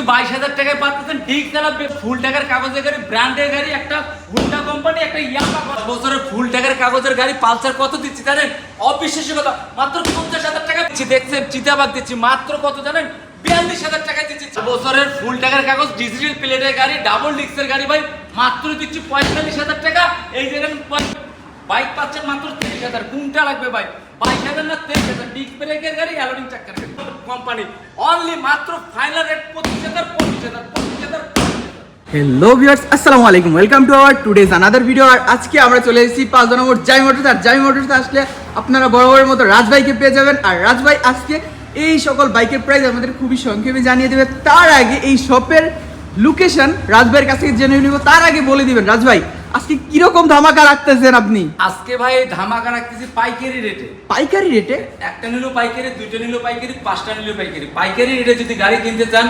22,000 টাকায় পাচ্ছেন ঠিক চালাবে ফুল টাকার কাগজের গাড়ি, ব্র্যান্ডের গাড়ি, একটা হুন্ডা কোম্পানি, একটা ইয়ামা বছরের ফুল টাকার কাগজের গাড়ি। পালসার কত দিচ্ছি জানেন? অবিশ্বাস্য কথা, মাত্র 50,000 টাকা দিচ্ছি। দেখছেন চিতাবাগ দিচ্ছি মাত্র কত জানেন? 42,000 টাকায় দিচ্ছি। বছরের ফুল টাকার কাগজ, ডিজিটাল প্লেটের গাড়ি, ডাবল ডিস্কের গাড়ি ভাই মাত্র দিচ্ছি 45,000 টাকা। এই দেখেন বাইক পাচ্ছেন মাত্র 30,000। কোনটা লাগবে ভাই? 22,000 না 23,000? ডিস্ক ব্রেকের গাড়ি, অ্যালোরিং চাকার কোম্পানি, অনলি মাত্র ফাইনাল রেট 25,000। হ্যালো ভিউয়ার্স, আসসালামু আলাইকুম, welcome to our today's another video. আর আজকে আমরা চলে এসেছি 5 নম্বর জামি মোটরস। আর জামি মোটরসে আসলে আপনারা বরাবরের মতো রাজভাইকে পেয়ে যাবেন। আর রাজভাই আজকে এই সকল বাইকের প্রাইস আমাদের খুবই সংক্ষেপে জানিয়ে দেবে। তার আগে এই শপের লোকেশন রাজভাইয়ের কাছ থেকে জেনে নিব। তার আগে বলে দিবেন রাজভাই আজকে কিরকম ধামাকা রাখতেছেন আপনি? আজকে ভাই ধামাকা রাখতেছি পাইকারি রেটে। পাইকারি রেটে? একটা নিলো পাইকারি, দুইটা নিলো পাইকারি, পাঁচটা নিলো পাইকারি। পাইকারি রেটে যদি গাড়ি কিনতে চান